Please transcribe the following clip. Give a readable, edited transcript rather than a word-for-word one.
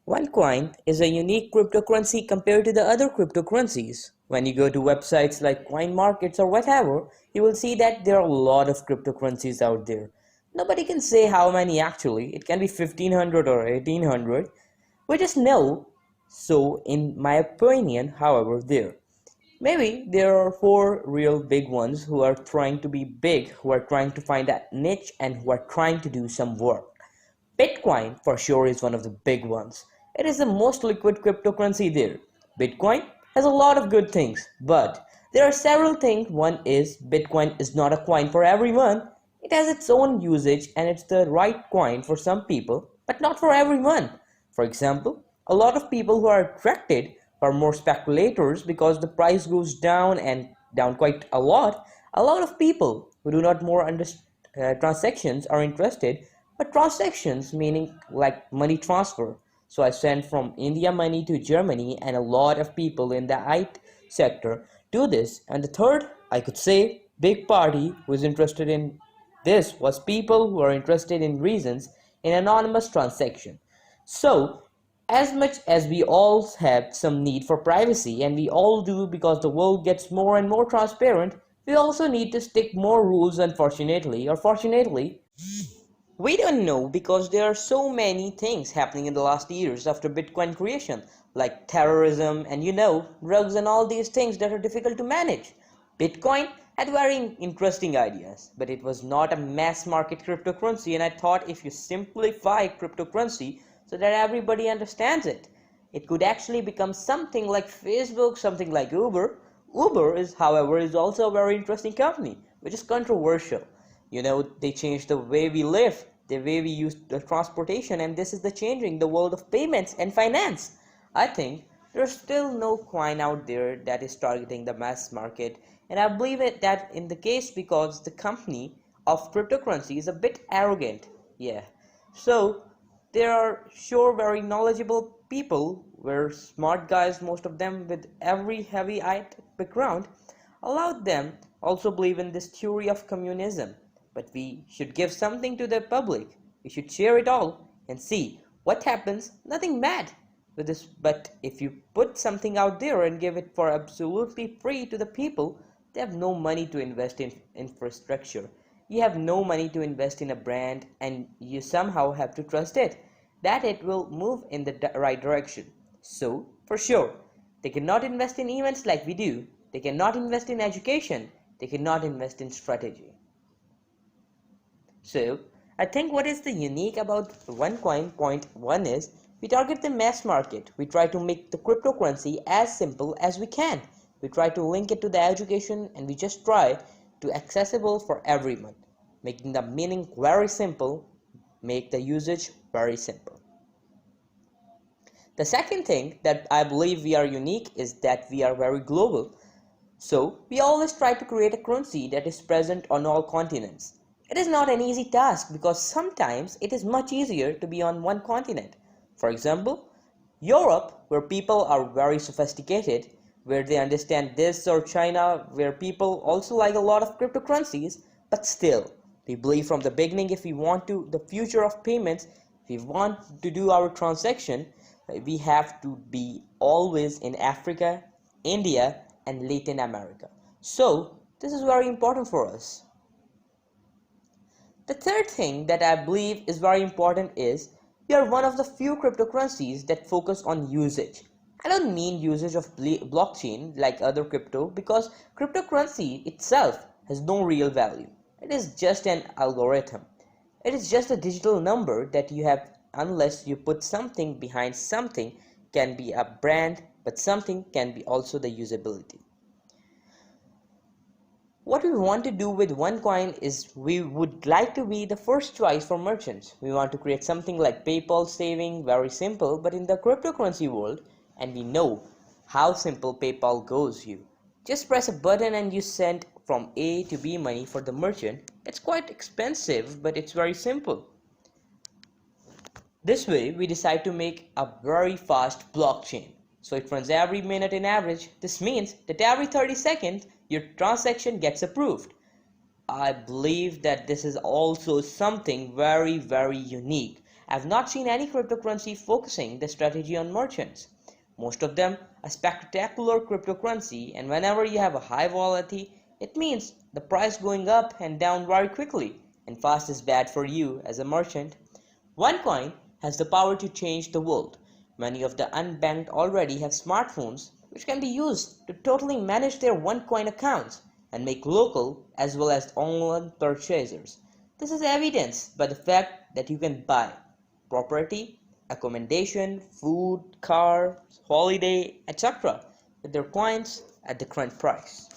OneCoin is a unique cryptocurrency compared to the other cryptocurrencies. When you go to websites like coin markets or whatever, you will see that there are a lot of cryptocurrencies out there. Nobody can say how many actually. It can be 1500 or 1800. We just know. So, in my opinion, however, maybe there are four real big ones who are trying to be big, who are trying to find that niche, and who are trying to do some work. Bitcoin for sure is one of the big ones. It is the most liquid cryptocurrency there. Bitcoin has a lot of good things, but there are several things. One is Bitcoin is not a coin for everyone. It has its own usage and it's the right coin for some people, but not for everyone. For example, a lot of people who are attracted are more speculators because the price goes down and down quite a lot. A lot of people who do not more understand transactions are interested, but transactions meaning like money transfer. So I send from India money to Germany, and a lot of people in the IT sector do this. And the third, I could say, big party who is interested in this was people who are interested in reasons in anonymous transaction. So as much as we all have some need for privacy, and we all do because the world gets more and more transparent, we also need to stick more rules, unfortunately, or fortunately. We don't know because there are so many things happening in the last years after Bitcoin creation, like terrorism and drugs and all these things that are difficult to manage. Bitcoin had very interesting ideas, but it was not a mass market cryptocurrency, and I thought if you simplify cryptocurrency so that everybody understands it, it could actually become something like Facebook, something like Uber. Uber is, however, is also a very interesting company, which is controversial. They changed the way we live, the way we use the transportation, and this is the changing the world of payments and finance. I think there's still no coin out there that is targeting the mass market, and I believe it that in the case because the company of cryptocurrency is a bit arrogant. Yeah. So there are sure very knowledgeable people, were smart guys, most of them with every heavy IT background, allowed them also believe in this theory of communism. But we should give something to the public. We should share it all and see what happens. Nothing bad with this. But if you put something out there and give it for absolutely free to the people, they have no money to invest in infrastructure. You have no money to invest in a brand, and you somehow have to trust it that it will move in the right direction. So, for sure, they cannot invest in events like we do. They cannot invest in education. They cannot invest in strategy. So, I think what is the unique about OneCoin point one is we target the mass market. We try to make the cryptocurrency as simple as we can. We try to link it to the education, and we just try to accessible for everyone, making the meaning very simple, make the usage very simple. The second thing that I believe we are unique is that we are very global. So we always try to create a currency that is present on all continents. It is not an easy task because sometimes it is much easier to be on one continent. For example, Europe, where people are very sophisticated, where they understand this, or China, where people also like a lot of cryptocurrencies, but still, we believe from the beginning if we want to the future of payments, if we want to do our transaction, we have to be always in Africa, India, and Latin America. So, this is very important for us. The third thing that I believe is very important is we are one of the few cryptocurrencies that focus on usage. I don't mean usage of blockchain like other crypto, because cryptocurrency itself has no real value. It is just an algorithm. It is just a digital number that you have unless you put something behind something. Can be a brand, but something can be also the usability. What we want to do with OneCoin is we would like to be the first choice for merchants. We want to create something like PayPal saving, very simple, but in the cryptocurrency world, and we know how simple PayPal goes. You just press a button and you send from A to B money for the merchant. It's quite expensive, but it's very simple. This way, we decide to make a very fast blockchain. So it runs every minute in average. This means that every 30 seconds, your transaction gets approved. I believe that this is also something very, very unique. I've not seen any cryptocurrency focusing the strategy on merchants. Most of them are spectacular cryptocurrency, and whenever you have a high volatility, it means the price going up and down very quickly, and fast is bad for you as a merchant. OneCoin has the power to change the world. Many of the unbanked already have smartphones which can be used to totally manage their OneCoin accounts and make local as well as online purchases. This is evidenced by the fact that you can buy property, accommodation, food, car, holiday, etc. with their coins at the current price.